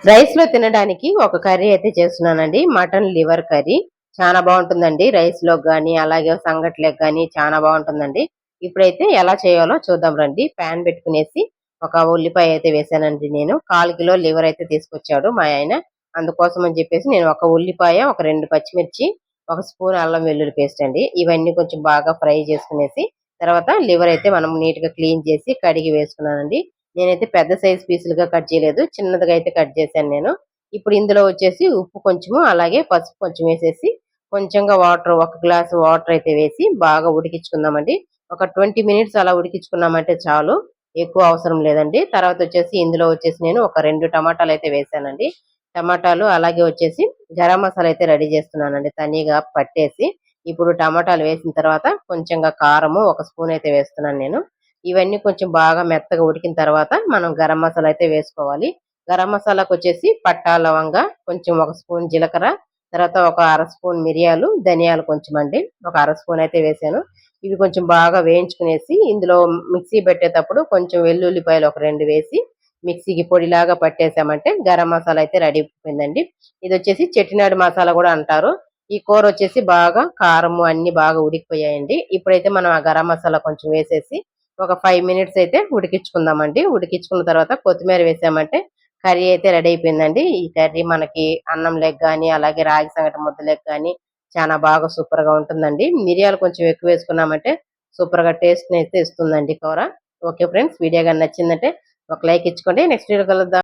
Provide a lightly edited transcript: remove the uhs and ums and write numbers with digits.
Rice లో తినడానికి ఒక కర్రీ అయితే చేస్తున్నానండి. మటన్ లివర్ కర్రీ చాలా బాగుంటుందండి. రైస్ లో గానీ అలాగే సంగట్లోకి గానీ చాలా బాగుంటుందండి. ఇప్పుడైతే ఎలా చేయాలో చూద్దాం రండి. పాన్ పెట్టుకునేసి ఒక ఉల్లిపాయ అయితే వేసానండి. నేను 1/4 కిలో లివర్ అయితే తీసుకొచ్చాడు మా ఆయన. అందుకోసం అని చెప్పేసి నేను ఒక ఉల్లిపాయ, ఒక 2 పచ్చిమిర్చి, ఒక స్పూన్ అల్లం వెల్లుల్లి పేస్ట్ అండి. ఇవన్నీ కొంచెం బాగా ఫ్రై చేసుకునేసి తర్వాత లివర్ అయితే మనం నీట్ గా క్లీన్ చేసి కడిగి వేసుకున్నానండి. నేనైతే పెద్ద సైజ్ పీసులుగా కట్ చేయలేదు. చిన్నదిగా అయితే కట్ చేశాను నేను. ఇప్పుడు ఇందులో వచ్చేసి ఉప్పు కొంచెము, అలాగే పసుపు కొంచెం వేసేసి కొంచెంగా వాటర్, ఒక గ్లాసు వాటర్ అయితే వేసి బాగా ఉడికించుకుందామండి. ఒక 20 మినిట్స్ అలా ఉడికించుకున్నామంటే చాలు. ఎక్కువ అవసరం లేదండి. తర్వాత వచ్చేసి ఇందులో వచ్చేసి నేను ఒక 2 టమాటాలు అయితే వేసానండి. టమాటాలు అలాగే వచ్చేసి గరం మసాలా అయితే రెడీ చేస్తున్నానండి తనీగా పట్టేసి. ఇప్పుడు టమాటాలు వేసిన తర్వాత కొంచెంగా కారము, ఒక స్పూన్ అయితే వేస్తున్నాను నేను. ఇవన్నీ కొంచెం బాగా మెత్తగా ఉడికిన తర్వాత మనం గరం మసాలా అయితే వేసుకోవాలి. గరం మసాలాకు వచ్చేసి పట్టా, లవంగా, కొంచెం ఒక స్పూన్ జీలకర్ర, తర్వాత ఒక అర స్పూన్ మిరియాలు, ధనియాలు కొంచెం అండి, ఒక అర స్పూన్ అయితే వేసాను. ఇవి కొంచెం బాగా వేయించుకునేసి ఇందులో మిక్సీ పెట్టేటప్పుడు కొంచెం వెల్లుల్లిపాయలు ఒక 2 వేసి మిక్సీకి పొడిలాగా పట్టేసామంటే గరం మసాలా అయితే రెడీ అయిపోయిందండి. ఇది వచ్చేసి చెట్టినాడు మసాలా కూడా అంటారు. ఈ కూర వచ్చేసి బాగా కారము అన్ని బాగా ఉడికిపోయాయండి. ఇప్పుడైతే మనం ఆ గరం మసాలా కొంచెం వేసేసి ఒక 5 మినిట్స్ అయితే ఉడికించుకుందామండి. ఉడికించుకున్న తర్వాత కొత్తిమీర వేసామంటే కర్రీ అయితే రెడీ అయిపోయిందండి. ఈ కర్రీ మనకి అన్నం లెగ్ గానీ, అలాగే రాగి సంగటి ముద్దలెగ్ గానీ చాలా బాగా సూపర్ గా ఉంటుందండి. మిరియాలు కొంచెం ఎక్కువ వేసుకున్నామంటే సూపర్ గా టేస్ట్ అయితే ఇస్తుందండి కూర. ఓకే ఫ్రెండ్స్, వీడియో గాని నచ్చిందంటే ఒక లైక్ ఇచ్చుకోండి. నెక్స్ట్ వీడియో కలుద్దాం.